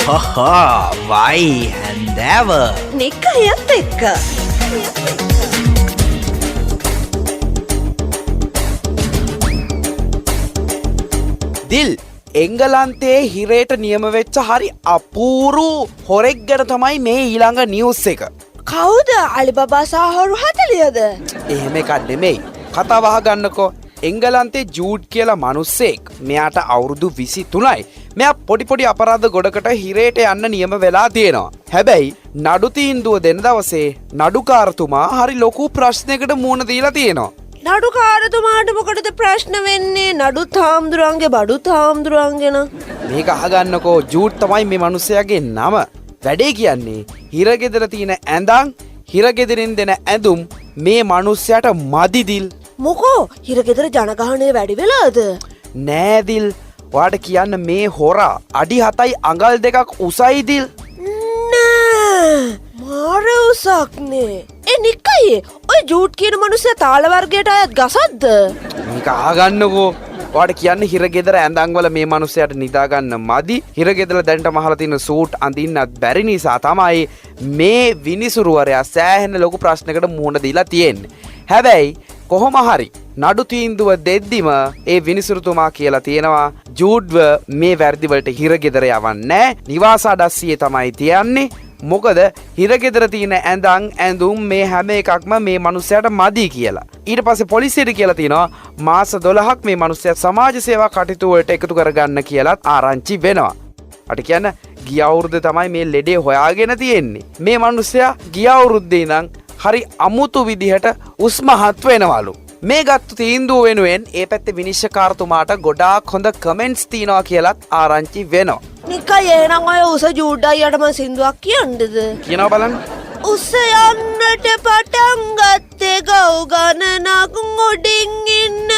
වයි හැන්දෑව නිකයත් එක්ක දිල් එංගලන්තයේ හිරේට නියම වෙච්ච හරි අපූරු හොරෙක් ගැන තමයි මේ ඊළඟ නිවුස් එක. කවුද අලිබබා සහරු 40ද? එහෙම එකක් නෙමෙයි. කතාව අහගන්නකෝ. එංගලන්තේ ජූඩ් කියලා මිනිස්සෙක්. මෙයාට අවුරුදු 23යි. මෙයා පොඩි අපරාධ ගොඩකට හිරේට යන්න නියම වෙලා තියෙනවා. හැබැයි නඩු තීන්දුව දෙන දවසේ නඩුකාරතුමා හරි ලොකු ප්‍රශ්නයකට මුහුණ දීලා තියෙනවා. නඩුකාරතුමාට මොකටද ප්‍රශ්න වෙන්නේ? නඩුත් හාමුදුරන්ගේ බඩුත් හාමුදුරන්ගෙන. මේක අහගන්නකෝ. ජූඩ් තමයි මේ මිනිස්සයාගේ නම. වැඩේ කියන්නේ හිරගෙදර තියෙන ඇඳන් හිරගෙදරින් දෙන ඇඳුම් මේ මිනිස්සයාට මදිදිල්. මොකෝ හිරගෙදර ජනගහනය වැඩි වෙලාද? නෑදිල් ඔයාට කියන්න මේ හොරා අඩි 7යි අඟල් 2ක් උසයිදිල්. නෑ මාර උසක්නේ. නිකයි ඔය ජූට් කියන මිනිස්සයා තාල වර්ගයට අයත් ගසද්ද? මේක අහගන්නකෝ. ඔයාට කියන්න හිරගෙදර ඇඳන් වල මේ මිනිස්සයාට නිදා ගන්න මදි. හිරගෙදර දැන්ට මහලා තියෙන සූට් අඳින්නත් බැරි නිසා තමයි මේ විනිසුරුවරයා සෑහෙන ලොකු ප්‍රශ්නයකට මුහුණ දීලා තියෙන්නේ. හැබැයි කොහොම හරි නඩු තීන්දුව දෙද්දිම ඒ විනිසුරුතුමා කියලා තියෙනවා ජූඩ්ව මේ වැරදි වලට හිරගෙදර යවන්නේ නිවාස අඩස්සියේ තමයි තියන්නේ. මොකද හිරගෙදර තියෙන ඇඳන් ඇඳුම් මේ හැම එකක්ම මේ මිනිස්සයාට මදි කියලා. ඊට පස්සේ පොලිසියට කියලා තියෙනවා මාස 12ක් මේ මිනිස්සයා සමාජ සේවා කටයුතු වලට එකතු කරගන්න කියලාත් ආරංචි වෙනවා. අට කියන්න ගිය අවුරුද්දේ තමයි මේ ලෙඩේ හොයාගෙන තියෙන්නේ. මේ මිනිස්සයා ගිය අවුරුද්දේ ඉඳන් හරි අමුතු විදිහට උස්මහත් වෙනවලු. මේ ගත්තු තීන්දුව වෙනුවෙන් ඒ පැත්තේ විනිශ්චයකාරතුමාට ගොඩාක් හොඳ කමෙන්ට්ස් තියනවා කියලාත් ආරංචි වෙනවා. නිකයි එහෙනම් ඔය උස ජූඩ් අයියට මම සින්දුවක් කියන්නද? කියනවා බලන්න. උස යන්නට පටන් ගත්තේ ගව් ගණනක් උඩින් ඉන්න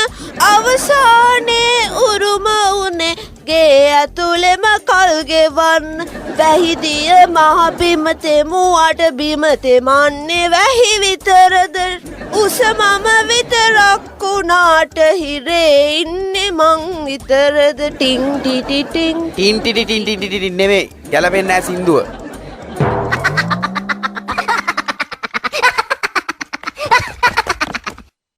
අවසානයේ උරුම උනේ ගේ ඇතුළෙම කල් ගෙවන්න වැහිදිය මහ බිම තෙමුවට බිම තෙමන්නේ වැහි විතරද උස මම විතරක් වුණාට හිරේ ඉන්නේ මං විතරද ටින් ටිටි ටින් ටින් ටිටි ටින් ටිටි නෙමෙයි ගැලපෙන්නේ නැහැ සින්දුව.